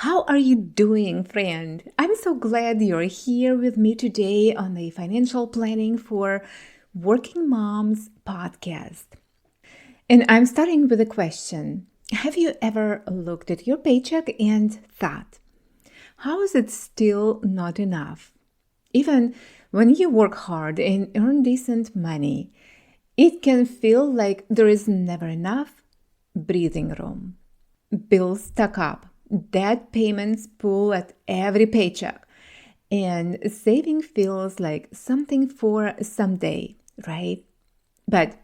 How are you doing, friend? I'm so glad you're here with me today on the Financial Planning for Working Moms podcast. And I'm starting with a question. Have you ever looked at your paycheck and thought, how is it still not enough? Even when you work hard and earn decent money, it can feel like there is never enough breathing room. Bills stack up, debt payments pull at every paycheck, and saving feels like something for someday, right? But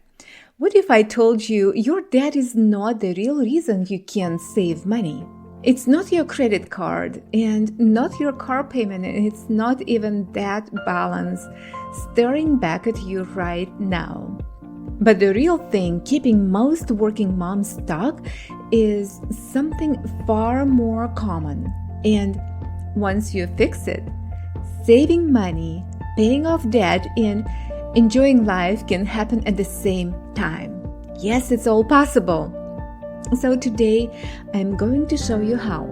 what if I told you your debt is not the real reason you can't save money? It's not your credit card and not your car payment, and it's not even that balance staring back at you right now. But the real thing keeping most working moms stuck is something far more common. And once you fix it, saving money, paying off debt, and enjoying life can happen at the same time. Yes, it's all possible. So today, I'm going to show you how.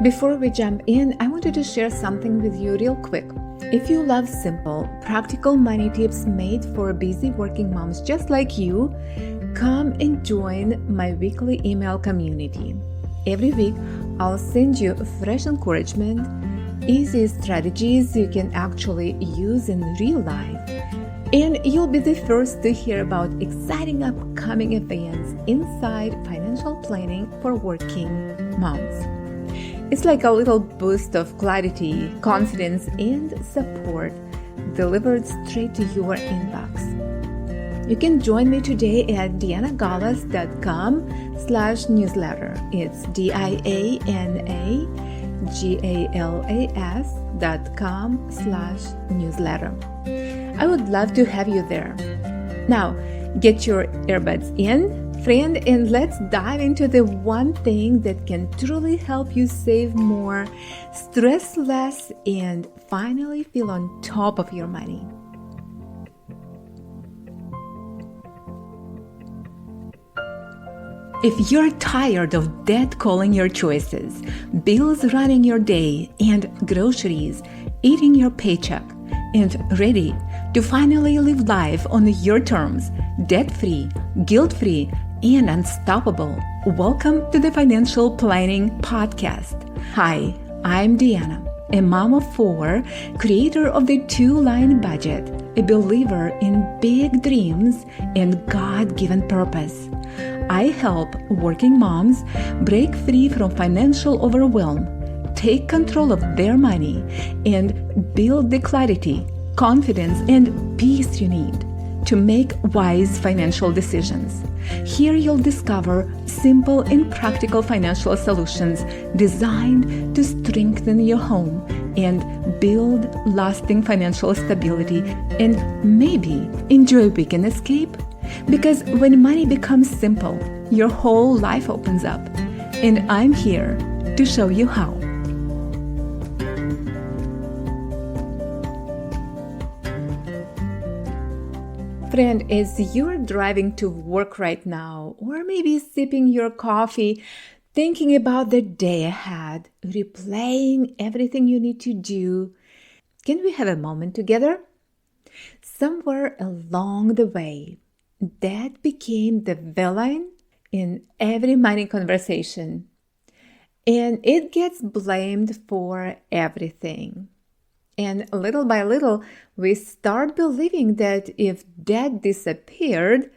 Before we jump in, I wanted to share something with you real quick. If you love simple, practical money tips made for busy working moms just like you, come and join my weekly email community. Every week, I'll send you fresh encouragement, easy strategies you can actually use in real life, and you'll be the first to hear about exciting upcoming events inside financial planning for working moms. It's like a little boost of clarity, confidence, and support delivered straight to your inbox. You can join me today at dianagalas.com/newsletter. It's dianagalas.com/newsletter. I would love to have you there. Now, get your earbuds in, friend, and let's dive into the one thing that can truly help you save more, stress less, and finally feel on top of your money. If you're tired of debt calling your choices, bills running your day, and groceries eating your paycheck, and ready to finally live life on your terms, debt-free, guilt-free, and unstoppable, welcome to the Financial Planning Podcast. Hi, I'm Deanna, a mom of four, creator of the Two-Line Budget, a believer in big dreams and God-given purpose. I help working moms break free from financial overwhelm, take control of their money, and build the clarity, confidence, and peace you need to make wise financial decisions. Here you'll discover simple and practical financial solutions designed to strengthen your home and build lasting financial stability, and maybe enjoy a weekend escape. Because when money becomes simple, your whole life opens up. And I'm here to show you how. Friend, as you're driving to work right now, or maybe sipping your coffee, thinking about the day ahead, replaying everything you need to do, can we have a moment together? Somewhere along the way, debt became the villain in every money conversation, and it gets blamed for everything. And little by little, we start believing that if debt disappeared,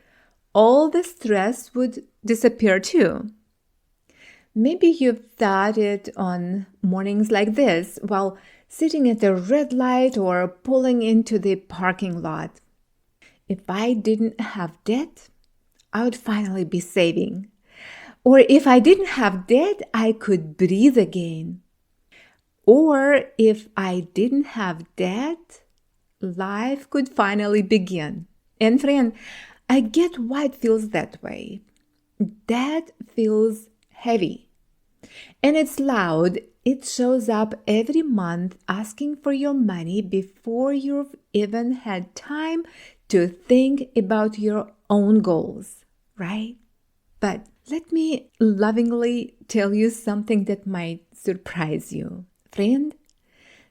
all the stress would disappear too. Maybe you've thought it on mornings like this while sitting at a red light or pulling into the parking lot. If I didn't have debt, I would finally be saving. Or if I didn't have debt, I could breathe again. Or if I didn't have debt, life could finally begin. And friend, I get why it feels that way. Debt feels heavy. And it's loud. It shows up every month asking for your money before you've even had time to think about your own goals, right? But Let me lovingly tell you something that might surprise you. Friend,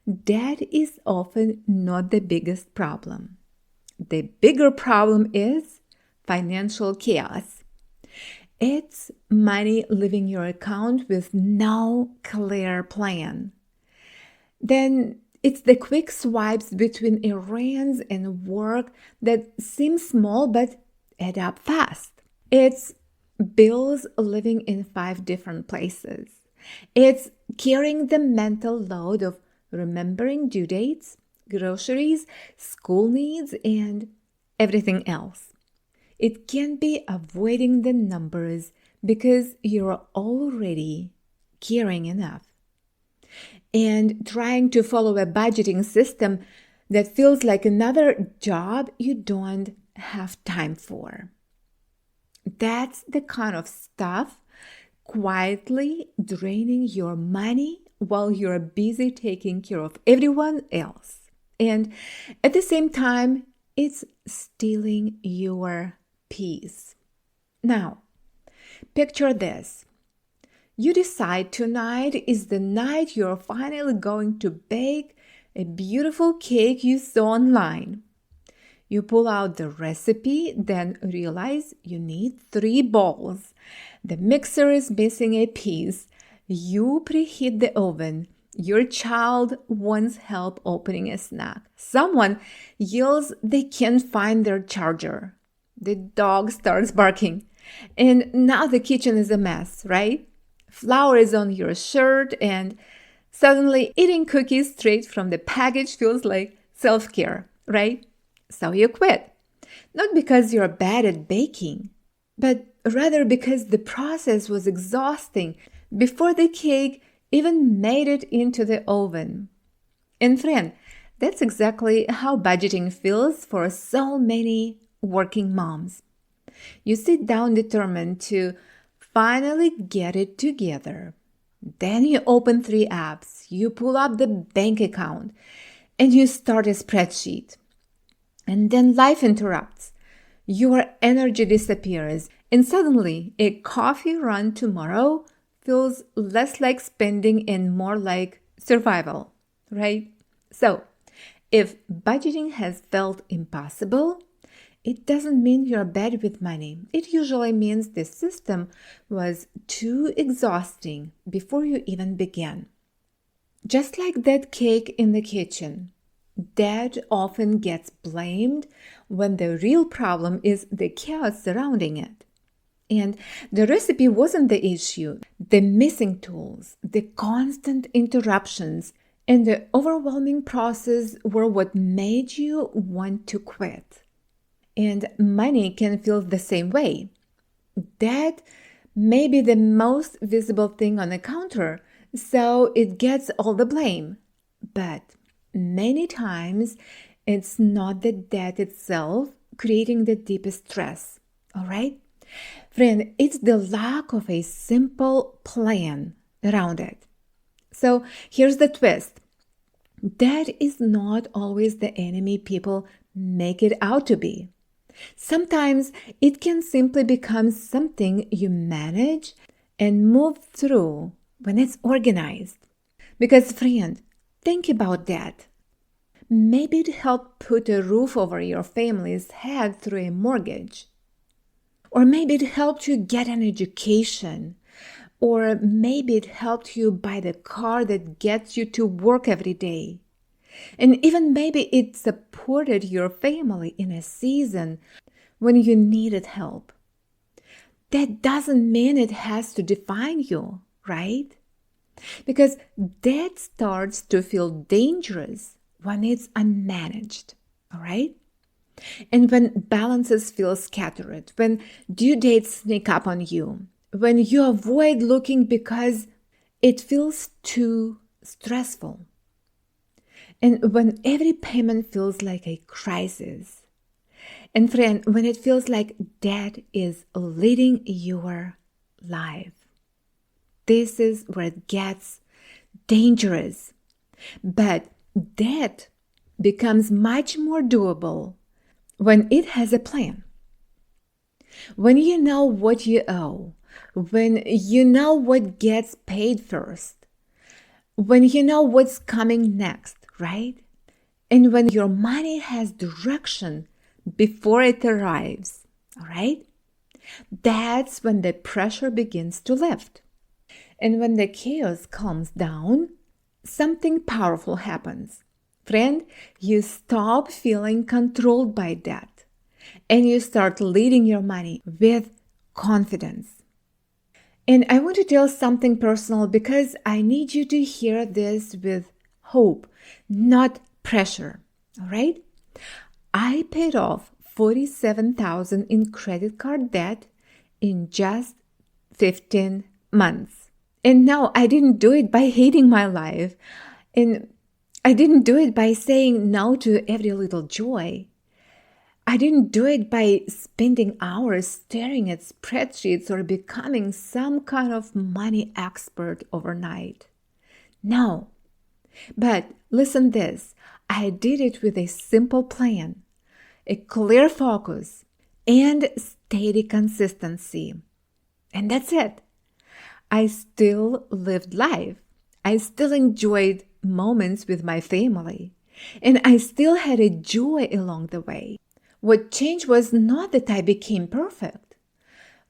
that is often not the biggest problem. The bigger problem is financial chaos. It's money leaving your account with no clear plan. Then it's the quick swipes between errands and work that seem small but add up fast. It's bills living in 5 different places. It's carrying the mental load of remembering due dates, groceries, school needs, and everything else. It can be avoiding the numbers because you're already caring enough and trying to follow a budgeting system that feels like another job you don't have time for. That's the kind of stuff quietly draining your money while you're busy taking care of everyone else. And at the same time, it's stealing your peace. Now, picture this. You decide tonight is the night you're finally going to bake a beautiful cake you saw online. You pull out the recipe, then realize you need 3 bowls. The mixer is missing a piece. You preheat the oven. Your child wants help opening a snack. Someone yells they can't find their charger. The dog starts barking. And now the kitchen is a mess, right? Flour is on your shirt, and suddenly eating cookies straight from the package feels like self-care, right? So you quit. Not because you're bad at baking, but rather because the process was exhausting before the cake even made it into the oven. And friend, that's exactly how budgeting feels for so many working moms. You sit down determined to finally get it together. Then you open 3 apps, you pull up the bank account, and you start a spreadsheet. And then life interrupts. Your energy disappears, and suddenly a coffee run tomorrow feels less like spending and more like survival, right? So, if budgeting has felt impossible, it doesn't mean you're bad with money. It usually means the system was too exhausting before you even began. Just like that cake in the kitchen, that often gets blamed when the real problem is the chaos surrounding it. And the recipe wasn't the issue. The missing tools, the constant interruptions, and the overwhelming process were what made you want to quit. And money can feel the same way. That may be the most visible thing on the counter, so it gets all the blame. But many times, it's not the debt itself creating the deepest stress, all right? Friend, it's the lack of a simple plan around it. So here's the twist. That is not always the enemy people make it out to be. Sometimes it can simply become something you manage and move through when it's organized. Because friend, think about that. Maybe it helped put a roof over your family's head through a mortgage. Or maybe it helped you get an education. Or maybe it helped you buy the car that gets you to work every day. And even maybe it supported your family in a season when you needed help. That doesn't mean it has to define you, right? Because that starts to feel dangerous when it's unmanaged, all right? And when balances feel scattered, when due dates sneak up on you, when you avoid looking because it feels too stressful, and when every payment feels like a crisis, and friend, when it feels like debt is leading your life. This is where it gets dangerous. But debt becomes much more doable when it has a plan. When you know what you owe, when you know what gets paid first, when you know what's coming next, right? And when your money has direction before it arrives, all right? That's when the pressure begins to lift. And when the chaos calms down, something powerful happens. Friend, you stop feeling controlled by debt and you start leading your money with confidence. And I want to tell something personal because I need you to hear this with hope, not pressure. All right? I paid off $47,000 in credit card debt in just 15 months. And no, I didn't do it by hating my life. And I didn't do it by saying no to every little joy. I didn't do it by spending hours staring at spreadsheets or becoming some kind of money expert overnight. No. But listen this, I did it with a simple plan, a clear focus, and steady consistency. And that's it. I still lived life. I still enjoyed moments with my family. And I still had a joy along the way. What changed was not that I became perfect.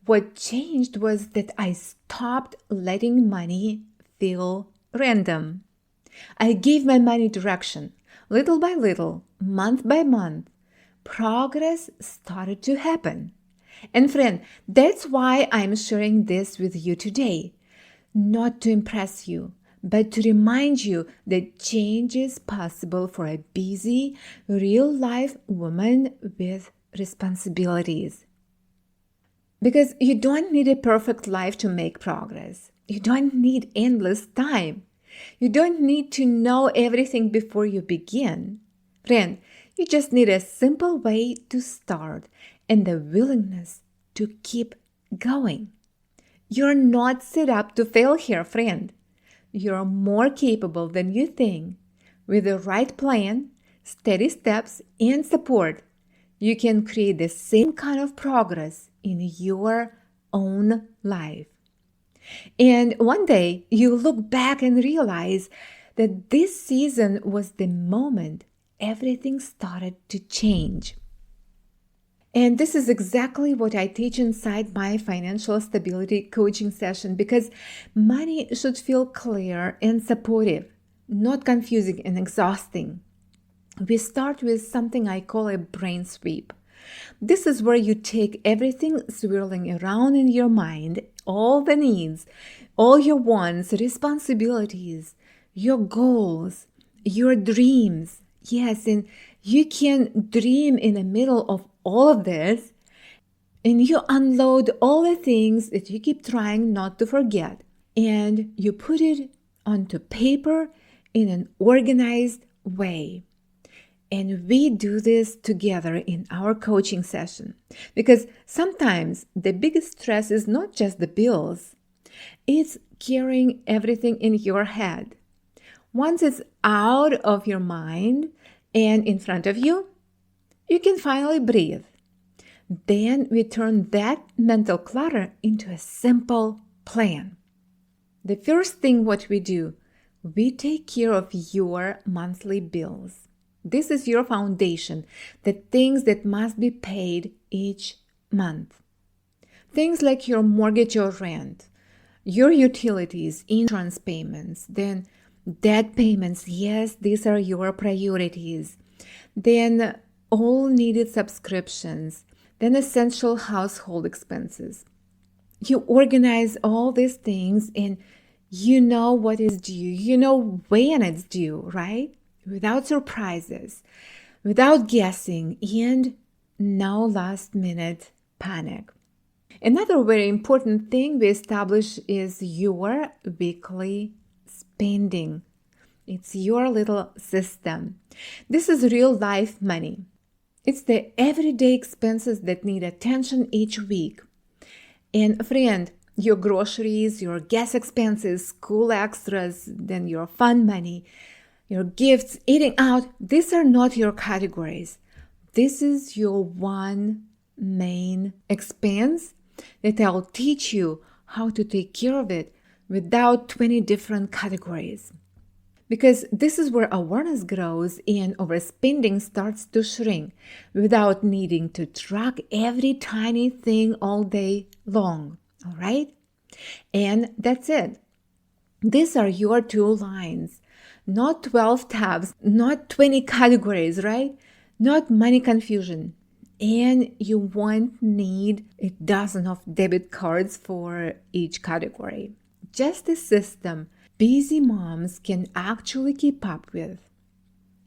What changed was that I stopped letting money feel random. I gave my money direction. Little by little, month by month, progress started to happen. And friend, that's why I'm sharing this with you today. Not to impress you, but to remind you that change is possible for a busy, real-life woman with responsibilities. Because you don't need a perfect life to make progress. You don't need endless time. You don't need to know everything before you begin. Friend, you just need a simple way to start and the willingness to keep going. You're not set up to fail here, friend. You're more capable than you think. With the right plan, steady steps, and support, you can create the same kind of progress in your own life. And one day, you look back and realize that this season was the moment everything started to change. And this is exactly what I teach inside my financial stability coaching session because money should feel clear and supportive, not confusing and exhausting. We start with something I call a brain sweep. This is where you take everything swirling around in your mind, all the needs, all your wants, responsibilities, your goals, your dreams. Yes, and you can dream in the middle of all of this, and you unload all the things that you keep trying not to forget, and you put it onto paper in an organized way. And we do this together in our coaching session because sometimes the biggest stress is not just the bills, it's carrying everything in your head. Once it's out of your mind and in front of you, you can finally breathe. Then we turn that mental clutter into a simple plan. The first thing what we do, we take care of your monthly bills. This is your foundation, the things that must be paid each month. Things like your mortgage or rent, your utilities, insurance payments, then debt payments. Yes, these are your priorities. Then all needed subscriptions, then essential household expenses. You organize all these things and you know what is due. You know when it's due, right? Without surprises, without guessing, and no last minute panic. Another very important thing we establish is your weekly spending. It's your little system. This is real life money. It's the everyday expenses that need attention each week. And friend, your groceries, your gas expenses, school extras, then your fun money, your gifts, eating out, these are not your categories. This is your one main expense that I'll teach you how to take care of it without 20 different categories. Because this is where awareness grows and overspending starts to shrink without needing to track every tiny thing all day long. All right? And that's it. These are your 2 lines, not 12 tabs, not 20 categories, right? Not money confusion. And you won't need a dozen of debit cards for each category. Just a system busy moms can actually keep up with.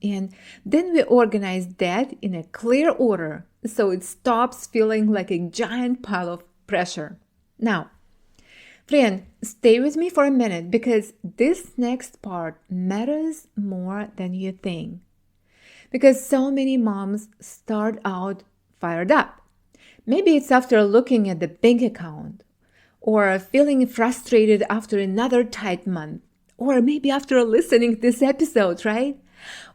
And then we organize that in a clear order so it stops feeling like a giant pile of pressure. Now, friend, stay with me for a minute because this next part matters more than you think. Because so many moms start out fired up. Maybe it's after looking at the bank account, or feeling frustrated after another tight month, or maybe after listening to this episode, right?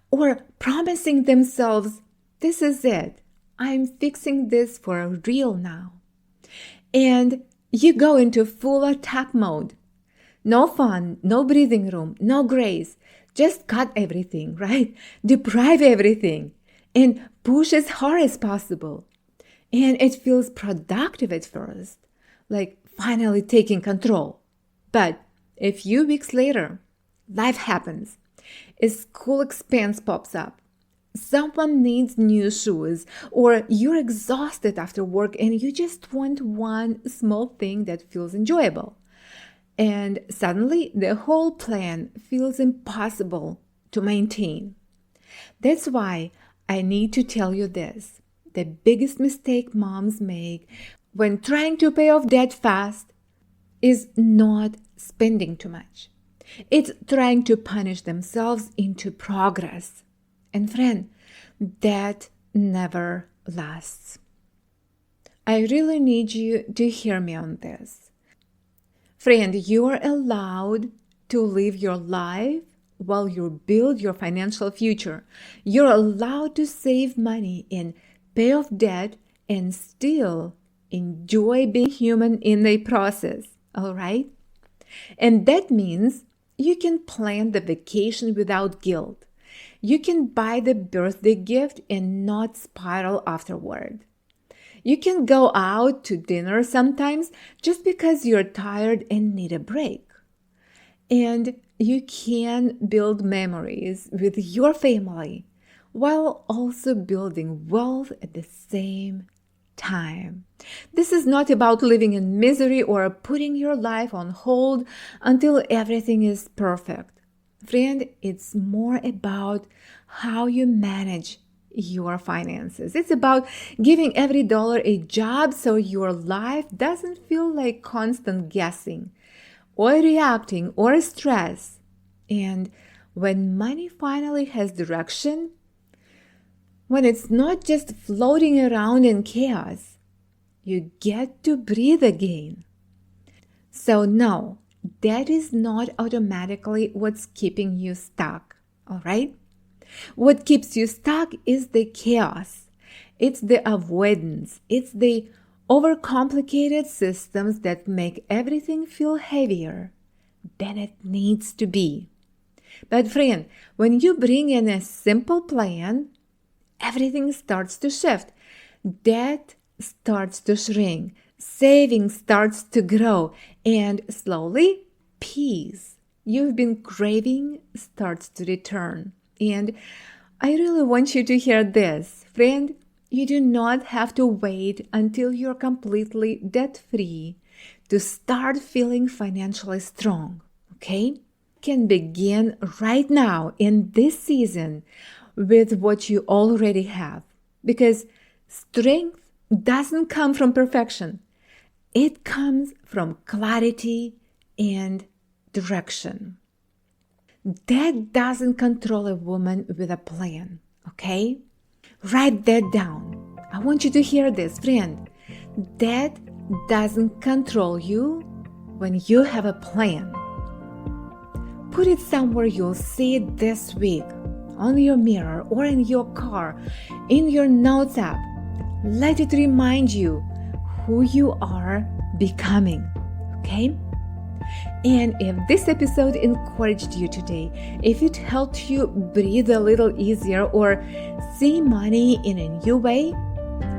Or promising themselves, this is it. I'm fixing this for real now. And you go into full attack mode. No fun, no breathing room, no grace. Just cut everything, right? Deprive everything and push as hard as possible. And it feels productive at first, like finally taking control. But a few weeks later, life happens. A school expense pops up. Someone needs new shoes, or you're exhausted after work and you just want one small thing that feels enjoyable. And suddenly the whole plan feels impossible to maintain. That's why I need to tell you this. The biggest mistake moms make when trying to pay off debt fast is not spending too much. It's trying to punish themselves into progress. And friend, that never lasts. I really need you to hear me on this. Friend, you are allowed to live your life while you build your financial future. You're allowed to save money and pay off debt and still enjoy being human in the process. All right? And that means you can plan the vacation without guilt. You can buy the birthday gift and not spiral afterward. You can go out to dinner sometimes just because you're tired and need a break. And you can build memories with your family while also building wealth at the same time. This is not about living in misery or putting your life on hold until everything is perfect. Friend, it's more about how you manage your finances. It's about giving every dollar a job so your life doesn't feel like constant guessing or reacting or stress. And when money finally has direction, when it's not just floating around in chaos, you get to breathe again. So no, that is not automatically what's keeping you stuck, all right? What keeps you stuck is the chaos. It's the avoidance. It's the overcomplicated systems that make everything feel heavier than it needs to be. But friend, when you bring in a simple plan, everything starts to shift. Debt starts to shrink. Saving starts to grow. And slowly, peace you've been craving starts to return. And I really want you to hear this. Friend, you do not have to wait until you're completely debt-free to start feeling financially strong, okay? You can begin right now in this season with what you already have, because strength doesn't come from perfection. It comes from clarity and direction. That doesn't control a woman with a plan, okay? Write that down. I want you to hear this, friend. That doesn't control you when you have a plan. Put it somewhere you'll see it this week, on your mirror or in your car, in your notes app. Let it remind you who you are becoming, okay? And if this episode encouraged you today, if it helped you breathe a little easier or see money in a new way,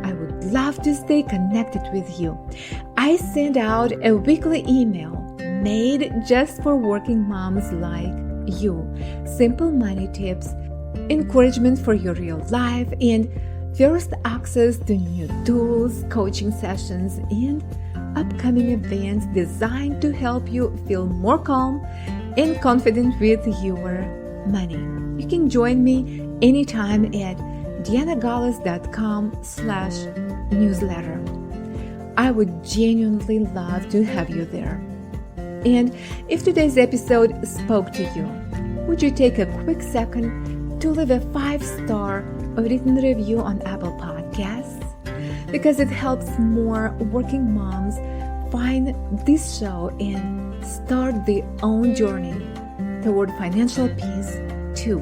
I would love to stay connected with you. I send out a weekly email made just for working moms like you. Simple money tips, encouragement for your real life, and first access to new tools, coaching sessions, and upcoming events designed to help you feel more calm and confident with your money. You can join me anytime at dianagales.com/newsletter. I would genuinely love to have you there. And if today's episode spoke to you, would you take a quick second to leave a 5-star written review on Apple Podcasts? Because it helps more working moms find this show and start their own journey toward financial peace too.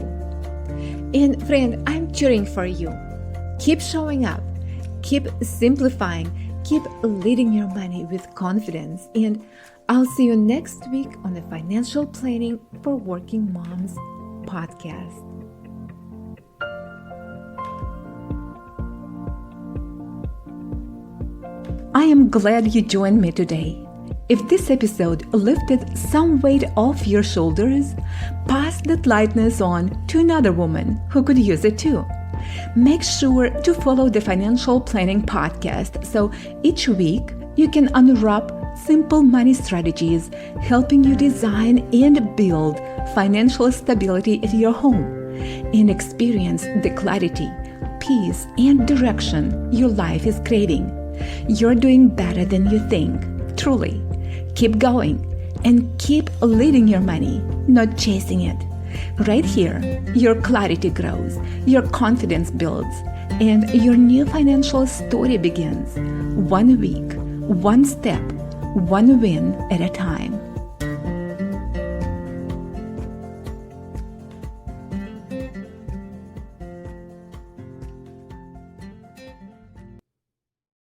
And friend, I'm cheering for you. Keep showing up, keep simplifying, keep leading your money with confidence. And I'll see you next week on the Financial Planning for Working Moms podcast. I am glad you joined me today. If this episode lifted some weight off your shoulders, pass that lightness on to another woman who could use it too. Make sure to follow the Financial Planning Podcast so each week you can unwrap simple money strategies helping you design and build financial stability at your home and experience the clarity, peace, and direction your life is craving. You're doing better than you think, truly. Keep going and keep leading your money, not chasing it. Right here, your clarity grows, your confidence builds, and your new financial story begins. One week, one step, one win at a time.